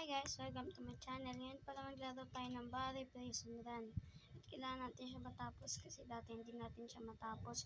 Hi guys, welcome to my channel. Ngayon pala maglaro tayo ng Barry Prison Run. At kailangan natin siya matapos kasi dati hindi natin siya matapos.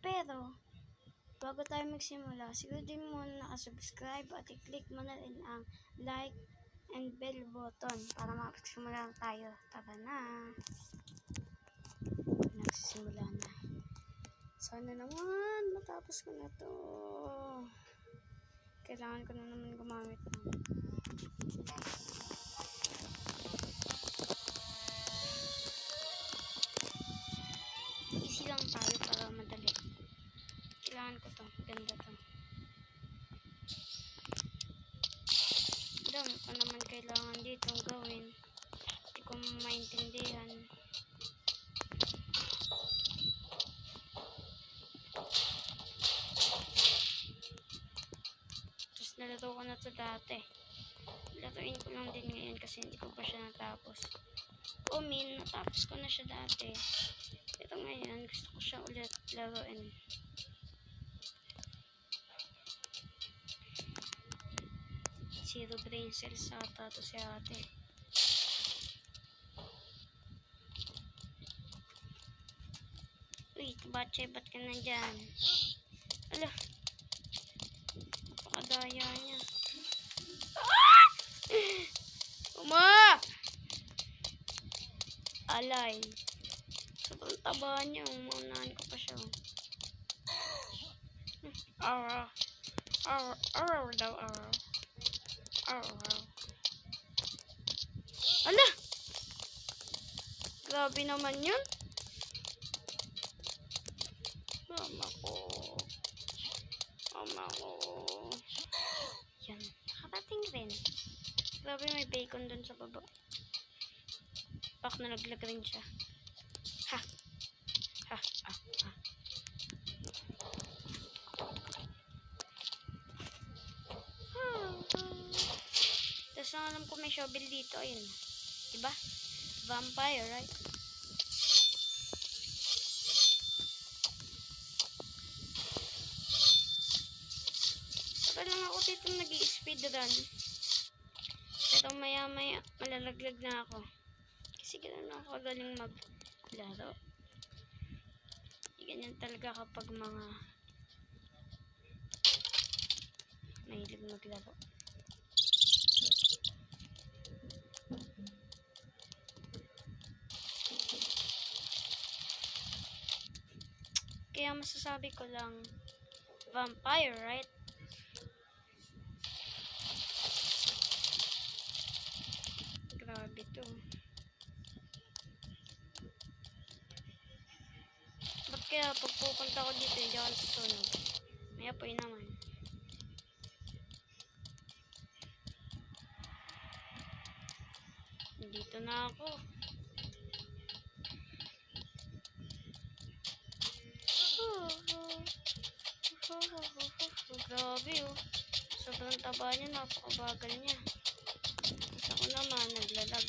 Pero, bago tayo magsimula, siguro din muna nakasubscribe at i-click mo na rin ang like and bell button para makapagsimula tayo. Tara na! Nagsisimula na. Sana naman matapos ko na to. Kailangan ko na naman gumamit ng easy lang tayo para madali. Kailangan ko to. Ganda to. Dami pa naman kailangan ditong gawin. Hindi ko maintindihan. Tapos nalaro ko na to dati. Laruin ko lang din ngayon kasi hindi ko pa siya natapos. Natapos ko na siya dati. Pero ngayon, gusto ko siya ulit laruin. Zero brain cells ata to si ate. Uy, Tabache, ba't ka nandyan? Ala, napakadaya niya. Alay. Sobrang taba niya. Maunahan ko pa siya. Daw. Ala! Grabe naman yun. Mama ko. Yan. Nakarating rin. Grabe, may bacon dun sa baba. Bak na naglag rin siya. Tapos alam ko may shovel dito. Ayun. Diba? Vampire, right? Saka lang ako dito nag-i-speedrun. Pero maya malalaglag na ako. Kasi ganun ako galing maglaro. Ganyan talaga kapag mga mahilig maglaro. Kaya masasabi ko lang vampire, right? Grabe to. Ba't kaya pag pupunta ko dito hindi ako nasusunog? May apoy naman. Dito na ako. Grabe oh. Sobrang taba niya, napakabagal niya. Tapos ako naman, naglalag.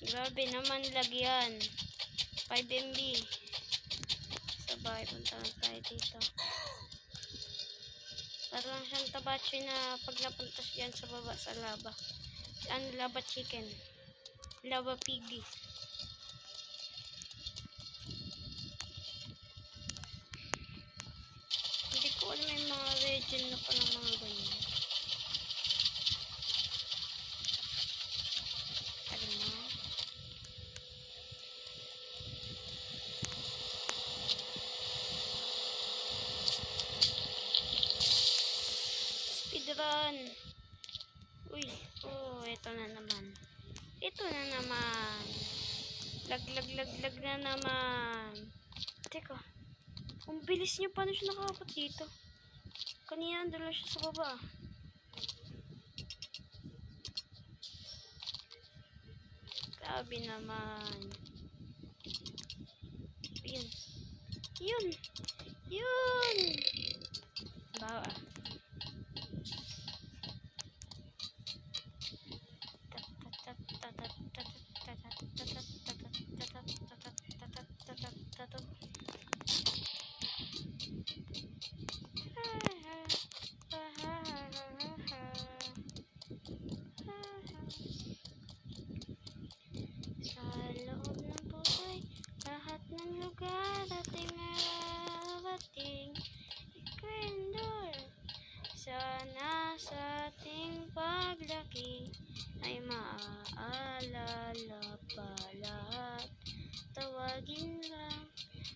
Grabe naman lagyan. 5 MB. Sabay, punta lang tayo dito. Parang siyang Tabache na pag napuntas yan sa baba sa lava. Lava chicken. Lava piggy. Hindi ko alam may mga region na palang mga ganyan. Speedrun. Uy, ito na naman. Lag na naman. Teka. Ang bilis niya, paano siya nakakapot dito? Kanina andun siya sa baba. Grabe naman. Yun. Bawa.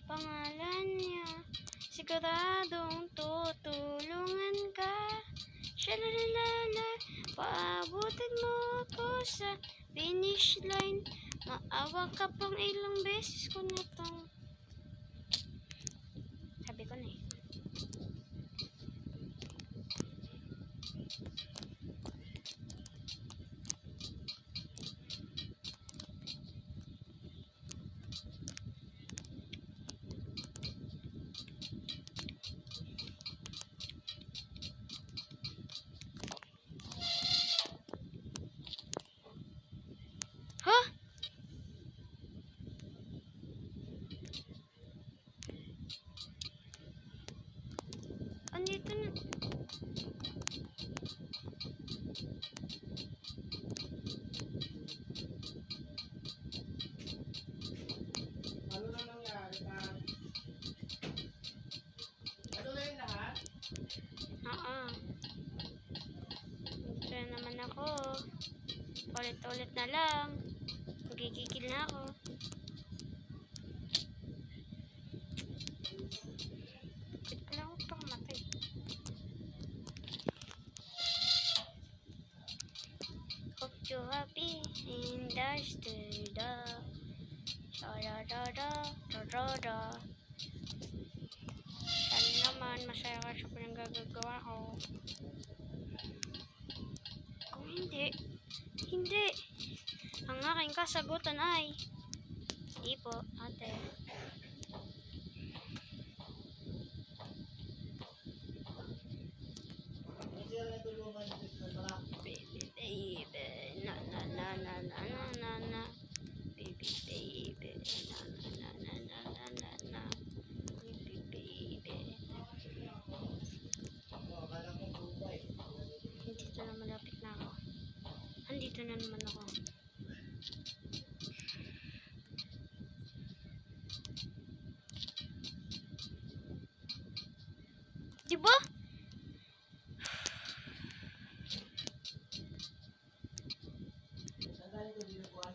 pangalan niya. Siguradong tutulungan ka. Shalalala, paabutin mo ako sa finish line. Maawa ka pang ilang beses ko na tong sabi ko na eh. Huh? Andito na. Ano na nangyari pa? Ano na yung lahat? Oo. Ito na naman ako. Ulit-ulit na lang. Magigigil na ako. Alam ko pa kamatay. Hope you're happy in the studio. Da-da-da-da-da-da-da. Sana naman masaya ka sa pinagagawa ko. Kung hindi, hindi. Ang aking kasagutan ay, hindi po, ate. Kasi yung natulungan sa malaki. Baby, baby, na na na na na na na na. Baby, baby, na na na na na na na na. Baby, baby. Ako, akala ko buhay. Andito na, malapit na ako. Andito na naman ako. Diba? Saan tayo ito dinukuhan?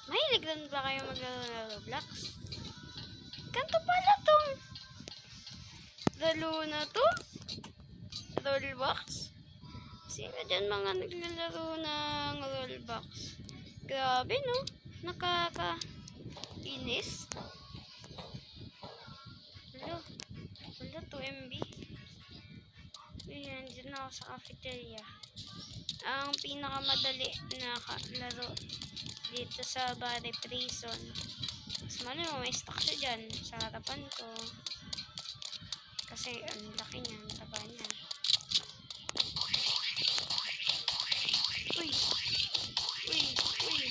Mahilig din ba kayo maglaro ng Roblox? Ganto pala tong laro na to? Roblox? Sino dyan mga naglalaro ng Roblox? Grabe no? Nakaka-inis. Hello? Hello, 2 MB. Ayan, dyan ako sa cafeteria. Ang pinakamadali na laro dito sa Bari Prison. Mas mali mo, may stock siya dyan sa harapan ko. Kasi ang laki niya, ang taba niya. Uy! Uy! Uy!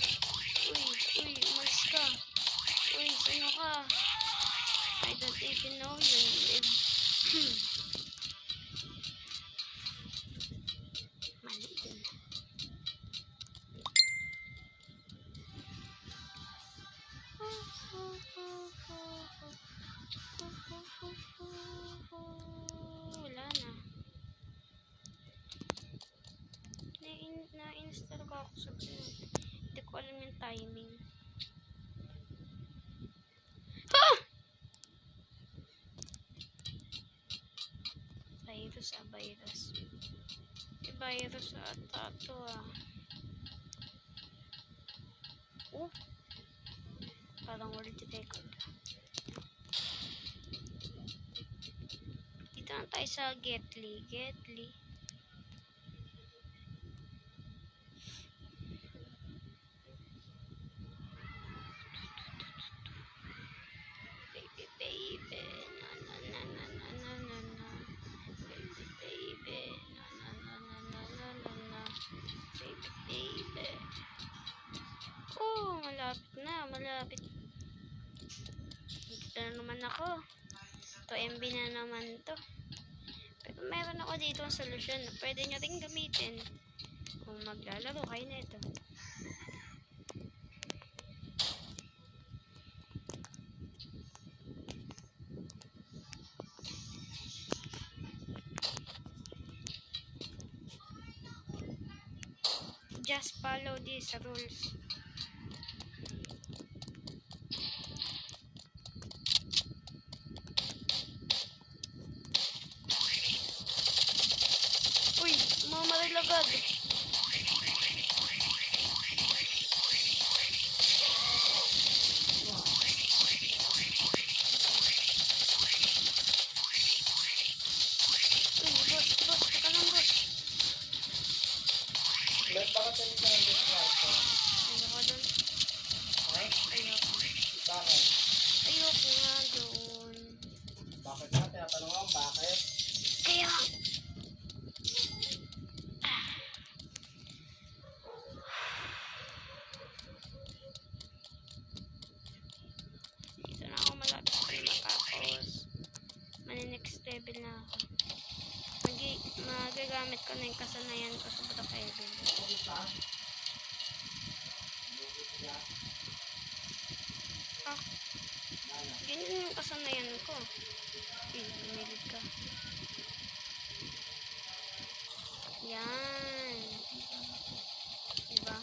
Uy! Uy! Umalis ka! Uy! Sino ka? I don't even know you. Mali din. Wala na. Na-install ko ako sa hindi ko alam yung timing. Ha! Virus. May virus ata to ah. Oh! Parang world record. Dito na tayo sa Getly. Baby, baby. Na na na na na na na na. Baby, baby. Na na na na na na na na. Baby, baby. Oh, malapit na. malapit. Dito na naman ako. 2 MB na naman to. Pero meron ako dito ang solusyon na pwede nyo rin gamitin kung maglalaro kayo na ito. Just follow these rules. Uy, mamaril agad. Boss, teka lang, boss. Bakit tayo na ng kwarto? Ayoko dun. Ha? Ayoko. Bakit? Ayoko nga dun. Bakit nga? Tinatanong ako, bakit? Kaya... Dito na ako malapit pa matapos. Mani-next level na ako. Magagamit ko na yung kasanayan ko sa Budak Heaven. Ah, ganyan yung kasanayan ko. Pinilig ka. Yan. Diba?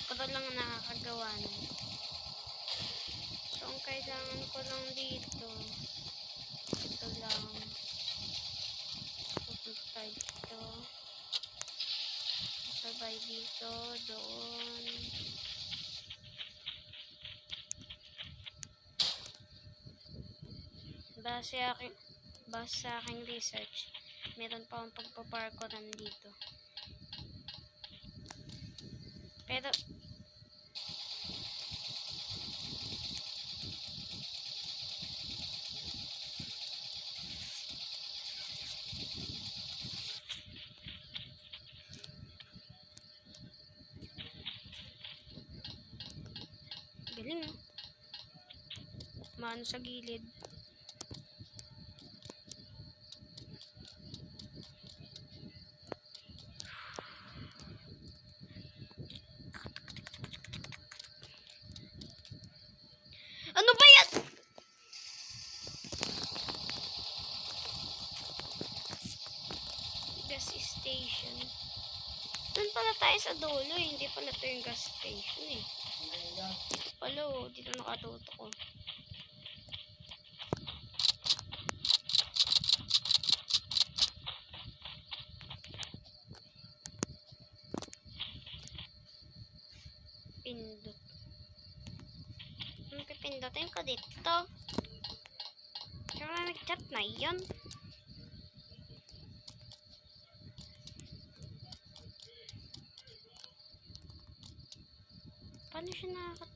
Pero lang nakakagawa nun. So, ang kailangan ko lang dito, ito lang. Pupunta tayo dito. Sabay dito, doon. Base sa aking research, meron pa akong pagpaparkouran dito. Pero, galing no? Maano sa gilid. Ano ba yan? Gas station. Doon pala tayo sa dulo, hindi pala ito yung gas station eh. Dito pala oh, dito nakatuto ko. Pindot. Anong pipindutin ko dito? Sure na nag-chat na yun. Paano siya nakakat...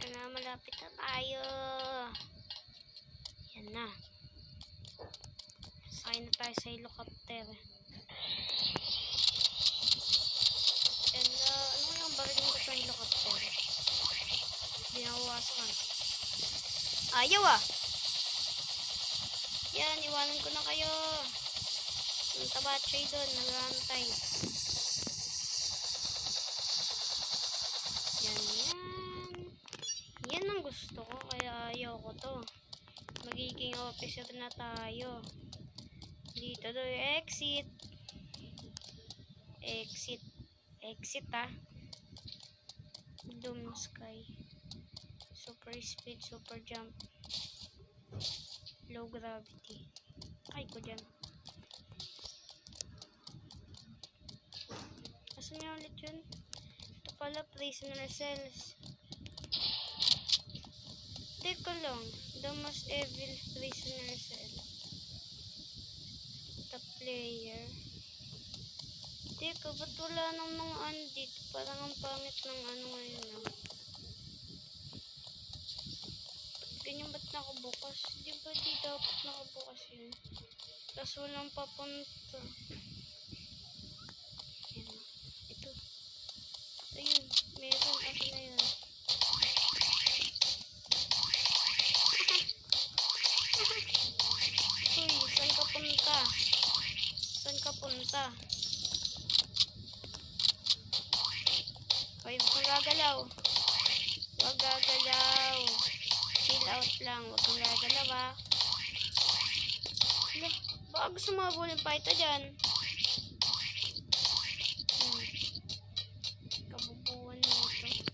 Yan na, malapit na tayo. Yan na. Sakay na tayo sa helicopter. Yan na. Ano yung baril mo sa helicopter? Hindi nakuwasan. Ayaw ah. Yan, iwanan ko na kayo. Yung tabatsoy doon, nag-aantay. Yan. Yan ang gusto ko, kaya ayaw ko to. Magiging officer na tayo. Dito daw yung exit. Exit. Exit ah. Doom sky. Super speed, super jump. Low gravity. Ay ko dyan. Asan nga ulit yun? Ito pala, prisoner cells. Teka lang. The most evil prisoner cell. The player. Teka, ba't wala nang mga ano dito? Parang ang pangit ng ano ngayon ah. Ganyan ba't nakabukas? Di ba di dapat nakabukas yun? Tapos walang papunta. Ayan. Ito. Ayun. Meron. Asa na yun? Uy, saan ka punta? Saan ka punta? Uy, huwag kang gagalaw. Huwag gagalaw. Chill out lang. Huwag kang gagalaw ah. Hala, baka gusto mabulin pa ito dyan. Kabubuan mo ito.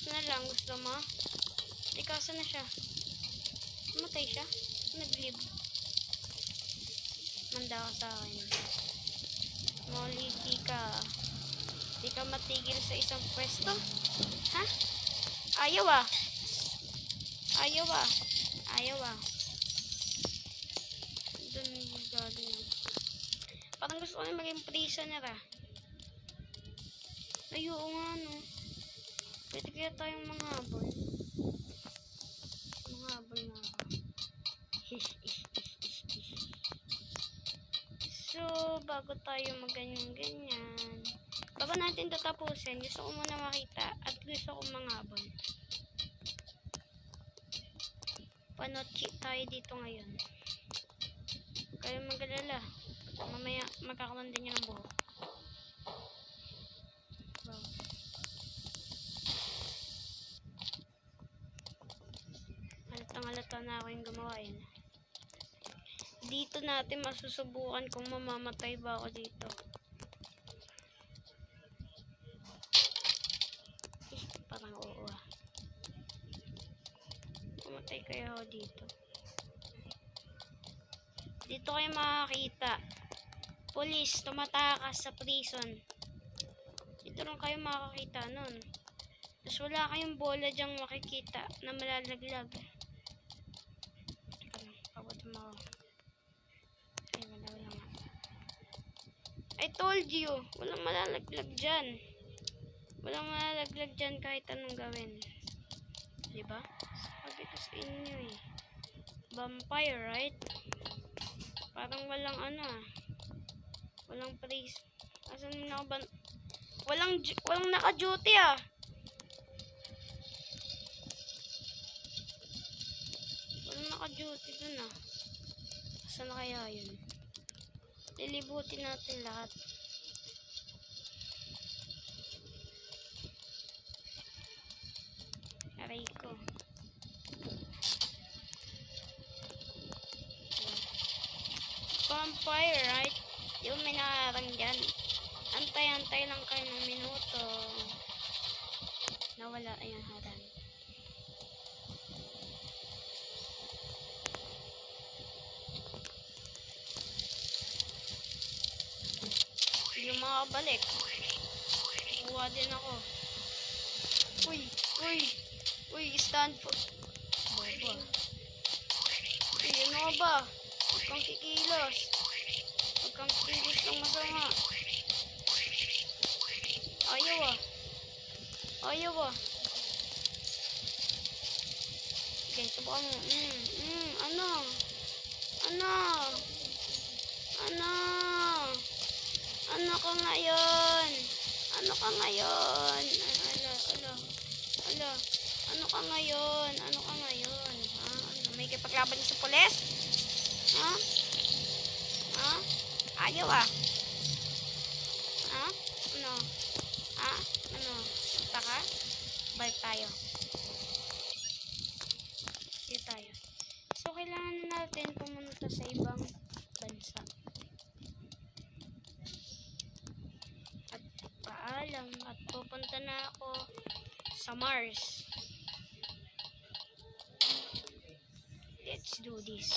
Na lang, gusto mo? Ikaw, saan na siya? Namatay siya? Nag-live. Manda ka sa akin. Moliti ka. Di ka matigil sa isang pwesto? Ha? Ayaw ah. Ayaw ah. Ayaw ah. Doon galing. Parang gusto ko na maging prisoner ah. Ay, oo nga no. Pwede kaya tayong manghabol. Manghabol na ako. So, bago tayo maganyan-ganyan, bago natin tatapusin, gusto ko muna makita at gusto ko manghabol. Panotchi tayo dito ngayon. Huwag kayong mag-alala. Mamaya magkakaroon din yan ng buhok. Wow. Halatang-halata na ako yung gumawa yun. Dito natin masusubukan kung mamamatay ba ako dito. Parang oo ah. Mamatay kaya ako dito. Dito kayo makakita. Police, tumatakas sa prison. Dito lang kayo makakita nun. Tapos wala kayong bola dyang makikita na malalaglag. Teka lang, pabutin mo ako. Ay, wala nga. I told you, walang malalaglag dyan. Walang malalaglag dyan kahit anong gawin. Diba? Sabi ko sa inyo eh. Vampire, right? Parang walang ano ah. Walang priest. Asan na ba? Walang naka-duty ah. Walang naka-duty dun ah. Asan na kaya yun? Lilibutin natin lahat. Aray ko. Vampire, right? Yung may nakarang dyan. Antay-antay lang kayo ng minuto. Nawala, ayan, harang. Hindi makabalik. Kuha din ako. Uy, uy, uy, stand for. Boba. Uy, ano ka ba? Huwag kang kikilos. Huwag kang kikilos ng masama. Ayaw ah. Ayaw ah. Okay, subukan mo. Ano? Ano? Ano? Ano ka ngayon? Ano ka ngayon? Ala. Ano ka ngayon? Ano ka ngayon? Ha? Ano? May kipaglaban niyo sa pulis? Ha? Ha? Ayaw ah. Ha? Ano? Ha? Ano? Punta ka? Balik tayo. Sige tayo. magpapaalam at pupunta na ako sa Mars. Let's do this.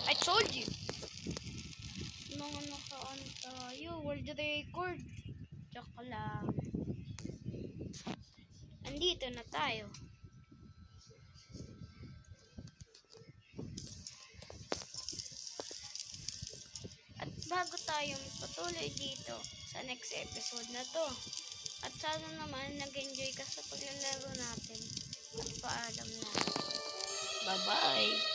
I told you. Mga nakaan tayo. World record. Tsaka lang. Andito na tayo. At bago tayong patuloy dito sa next episode na to. At sana naman nag-enjoy ka sa paglalaro natin. At paalam na. Bye-bye.